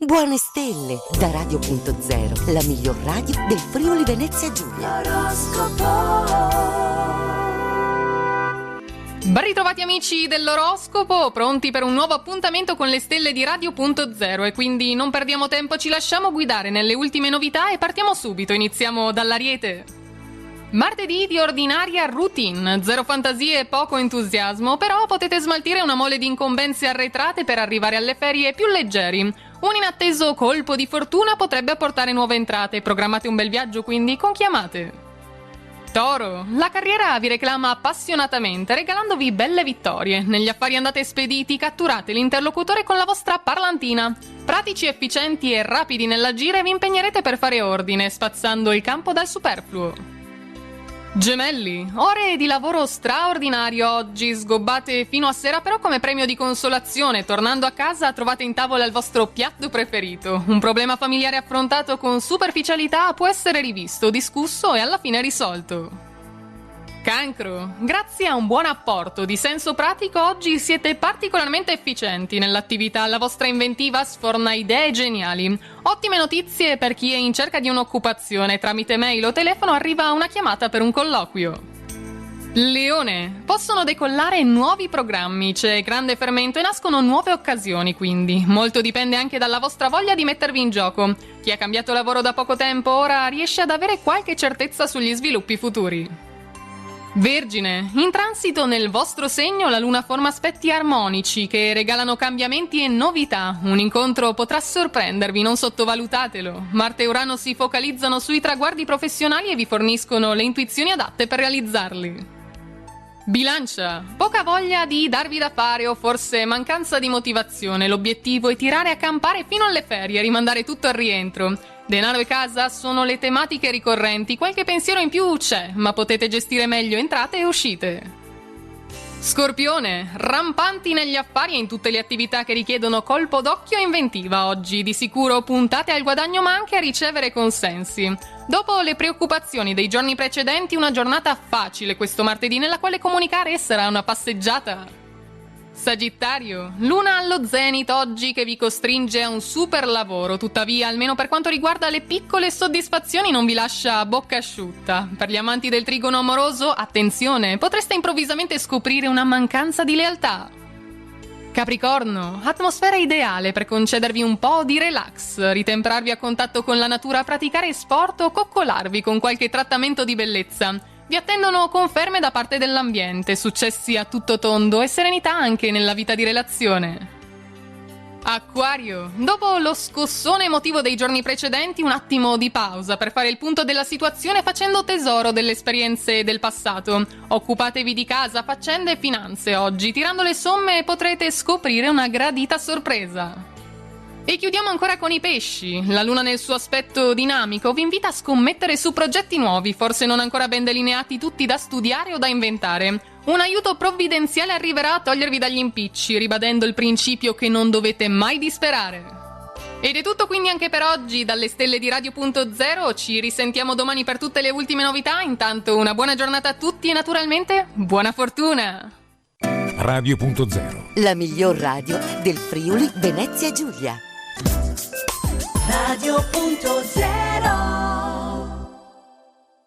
Buone stelle da Radio.0, la miglior radio del Friuli Venezia Giulia. Ben ritrovati amici dell'oroscopo, pronti per un nuovo appuntamento con le stelle di Radio.0 e quindi non perdiamo tempo, ci lasciamo guidare nelle ultime novità e partiamo subito, iniziamo dall'Ariete. Martedì di ordinaria routine, zero fantasie e poco entusiasmo, però potete smaltire una mole di incombenze arretrate per arrivare alle ferie più leggeri. Un inatteso colpo di fortuna potrebbe apportare nuove entrate, programmate un bel viaggio quindi con chiamate. Toro, la carriera vi reclama appassionatamente, regalandovi belle vittorie. Negli affari andate spediti, catturate l'interlocutore con la vostra parlantina. Pratici, efficienti e rapidi nell'agire, vi impegnerete per fare ordine, spazzando il campo dal superfluo. Gemelli, ore di lavoro straordinario oggi, sgobbate fino a sera, però come premio di consolazione, tornando a casa trovate in tavola il vostro piatto preferito. Un problema familiare affrontato con superficialità può essere rivisto, discusso e alla fine risolto. Cancro, grazie a un buon apporto di senso pratico oggi siete particolarmente efficienti nell'attività, la vostra inventiva sforna idee geniali. Ottime notizie per chi è in cerca di un'occupazione, tramite mail o telefono arriva una chiamata per un colloquio. Leone, possono decollare nuovi programmi, c'è grande fermento e nascono nuove occasioni quindi. Molto dipende anche dalla vostra voglia di mettervi in gioco. Chi ha cambiato lavoro da poco tempo ora riesce ad avere qualche certezza sugli sviluppi futuri. Vergine, in transito nel vostro segno la luna forma aspetti armonici che regalano cambiamenti e novità. Un incontro potrà sorprendervi, non sottovalutatelo. Marte e Urano si focalizzano sui traguardi professionali e vi forniscono le intuizioni adatte per realizzarli. Bilancia, poca voglia di darvi da fare o forse mancanza di motivazione. L'obiettivo è tirare a campare fino alle ferie e rimandare tutto al rientro. Denaro e casa sono le tematiche ricorrenti, qualche pensiero in più c'è, ma potete gestire meglio entrate e uscite. Scorpione, rampanti negli affari e in tutte le attività che richiedono colpo d'occhio e inventiva oggi. Di sicuro puntate al guadagno ma anche a ricevere consensi. Dopo le preoccupazioni dei giorni precedenti, una giornata facile questo martedì nella quale comunicare sarà una passeggiata. Sagittario, luna allo zenit oggi che vi costringe a un super lavoro, tuttavia almeno per quanto riguarda le piccole soddisfazioni non vi lascia a bocca asciutta. Per gli amanti del trigono amoroso, attenzione, potreste improvvisamente scoprire una mancanza di lealtà. Capricorno, atmosfera ideale per concedervi un po' di relax, ritemprarvi a contatto con la natura, praticare sport o coccolarvi con qualche trattamento di bellezza. Vi attendono conferme da parte dell'ambiente, successi a tutto tondo e serenità anche nella vita di relazione. Acquario, dopo lo scossone emotivo dei giorni precedenti, un attimo di pausa per fare il punto della situazione facendo tesoro delle esperienze del passato. Occupatevi di casa, faccende e finanze oggi, tirando le somme potrete scoprire una gradita sorpresa. E chiudiamo ancora con i pesci. La luna nel suo aspetto dinamico vi invita a scommettere su progetti nuovi, forse non ancora ben delineati, tutti da studiare o da inventare. Un aiuto provvidenziale arriverà a togliervi dagli impicci, ribadendo il principio che non dovete mai disperare. Ed è tutto quindi anche per oggi dalle stelle di Radio.0, ci risentiamo domani per tutte le ultime novità, intanto una buona giornata a tutti e naturalmente buona fortuna! Radio.0, la miglior radio del Friuli Venezia Giulia. Radio.0